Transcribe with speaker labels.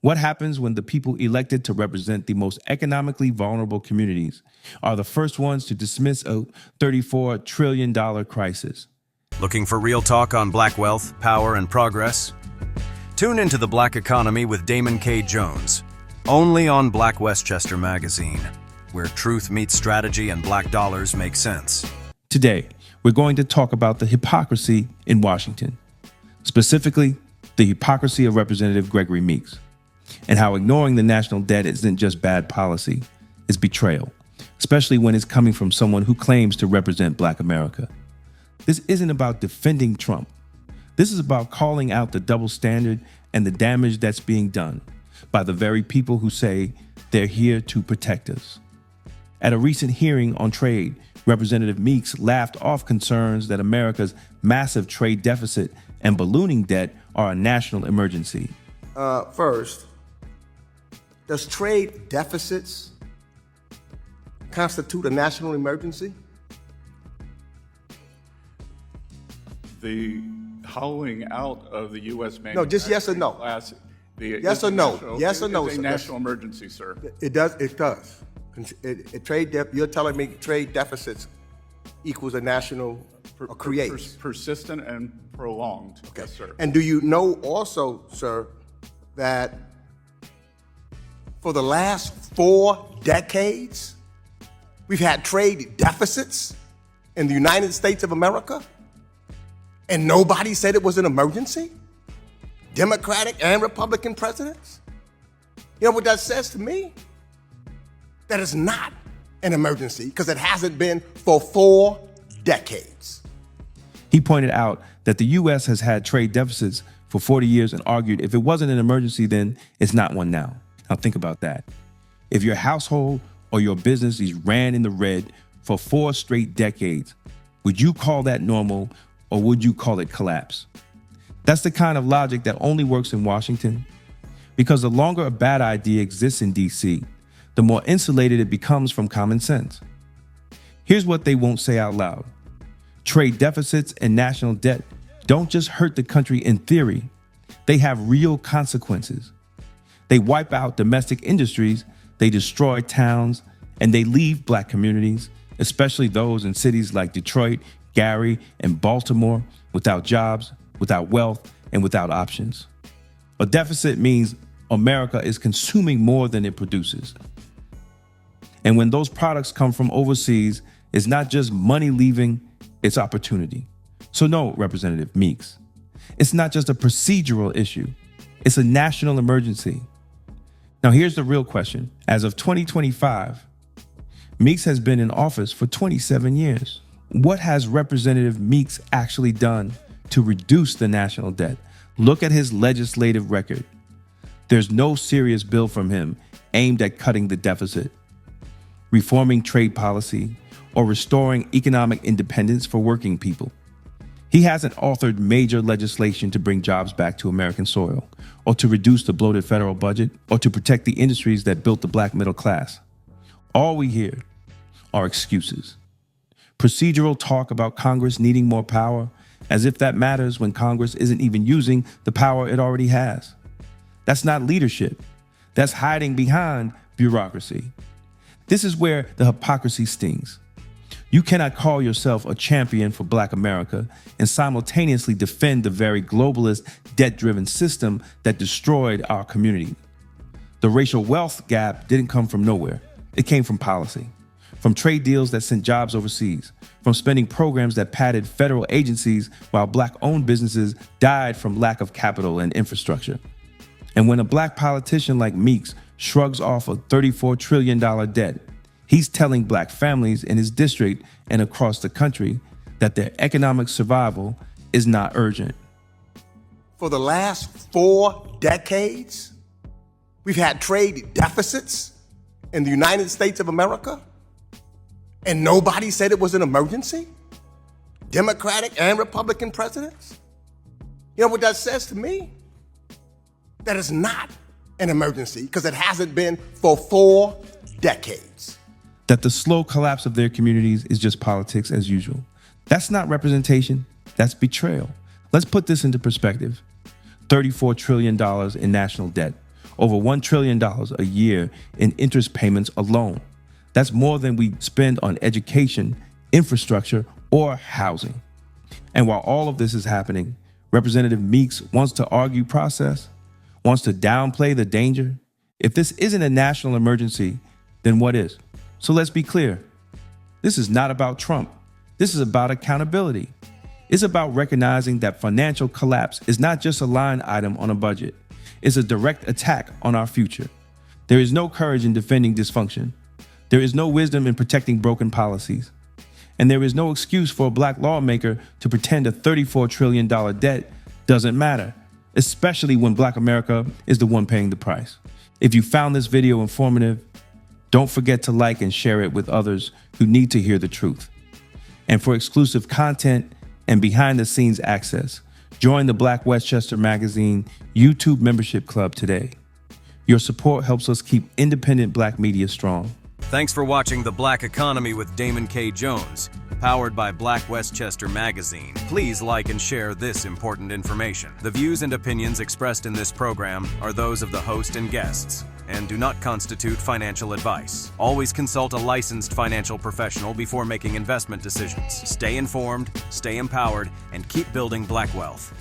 Speaker 1: What happens when the people elected to represent the most economically vulnerable communities are the first ones to dismiss a $34 trillion crisis?
Speaker 2: Looking for real talk on Black wealth, power, and progress? Tune into The Black Economy with Damon K. Jones, only on Black Westchester magazine, where truth meets strategy and black dollars make sense.
Speaker 1: Today, we're going to talk about the hypocrisy in Washington, specifically the hypocrisy of Representative Gregory Meeks, and how ignoring the national debt isn't just bad policy, it's betrayal, especially when it's coming from someone who claims to represent Black America. This isn't about defending Trump. This is about calling out the double standard and the damage that's being done by the very people who say they're here to protect us. At a recent hearing on trade, Representative Meeks laughed off concerns that America's massive trade deficit and ballooning debt are a national emergency.
Speaker 3: First, does trade deficits constitute a national emergency?
Speaker 4: The hollowing out of the U.S. manufacturing
Speaker 3: No, just yes or no.
Speaker 4: class.
Speaker 3: Yes or no? Yes or no,
Speaker 4: It's a
Speaker 3: sir?
Speaker 4: national emergency, sir.
Speaker 3: It does. It does. You're telling me trade deficits equals a national or creates?
Speaker 4: Persistent and prolonged. Okay. Yes, sir.
Speaker 3: And do you know also, sir, that for the last 4 decades, we've had trade deficits in the United States of America, and nobody said it was an emergency? Democratic and Republican presidents? You know what that says to me? That it's not an emergency because it hasn't been for 4 decades.
Speaker 1: He pointed out that the U.S. has had trade deficits for 40 years and argued if it wasn't an emergency, then it's not one now. Now think about that. If your household or your business is ran in the red for 4 straight decades, would you call that normal or would you call it collapse? That's the kind of logic that only works in Washington, because the longer a bad idea exists in D.C., the more insulated it becomes from common sense. Here's what they won't say out loud. Trade deficits and national debt don't just hurt the country in theory, they have real consequences. They wipe out domestic industries, they destroy towns, and they leave Black communities, especially those in cities like Detroit, Gary, and Baltimore, without jobs, without wealth, and without options. A deficit means America is consuming more than it produces. And when those products come from overseas, it's not just money leaving, it's opportunity. So no, Representative Meeks, it's not just a procedural issue, it's a national emergency. Now here's the real question. As of 2025, Meeks has been in office for 27 years. What has Representative Meeks actually done to reduce the national debt? Look at his legislative record. There's no serious bill from him aimed at cutting the deficit, reforming trade policy, or restoring economic independence for working people. He hasn't authored major legislation to bring jobs back to American soil, or to reduce the bloated federal budget, or to protect the industries that built the Black middle class. All we hear are excuses. Procedural talk about Congress needing more power, as if that matters when Congress isn't even using the power it already has. That's not leadership. That's hiding behind bureaucracy. This is where the hypocrisy stings. You cannot call yourself a champion for Black America and simultaneously defend the very globalist, debt-driven system that destroyed our community. The racial wealth gap didn't come from nowhere. It came from policy, from trade deals that sent jobs overseas, from spending programs that padded federal agencies while Black-owned businesses died from lack of capital and infrastructure. And when a Black politician like Meeks shrugs off a $34 trillion debt, he's telling Black families in his district and across the country that their economic survival is not urgent.
Speaker 3: For the last 4 decades, we've had trade deficits in the United States of America, and nobody said it was an emergency? Democratic and Republican presidents? You know what that says to me? That it's not an emergency because it hasn't been for 4 decades.
Speaker 1: That the slow collapse of their communities is just politics as usual. That's not representation, that's betrayal. Let's put this into perspective. $34 trillion in national debt, over $1 trillion a year in interest payments alone. That's more than we spend on education, infrastructure, or housing. And while all of this is happening, Representative Meeks wants to argue process, wants to downplay the danger. If this isn't a national emergency, then what is? So let's be clear. This is not about Trump. This is about accountability. It's about recognizing that financial collapse is not just a line item on a budget. It's a direct attack on our future. There is no courage in defending dysfunction. There is no wisdom in protecting broken policies. And there is no excuse for a black lawmaker to pretend a $34 trillion debt doesn't matter, especially when Black America is the one paying the price. If you found this video informative, don't forget to like and share it with others who need to hear the truth. And for exclusive content and behind-the-scenes access, join the Black Westchester Magazine YouTube membership club today. Your support helps us keep independent Black media strong.
Speaker 2: Thanks for watching The Black Economy with Damon K. Jones, powered by Black Westchester Magazine. Please like and share this important information. The views and opinions expressed in this program are those of the host and guests and do not constitute financial advice. Always consult a licensed financial professional before making investment decisions. Stay informed, stay empowered, and keep building Black wealth.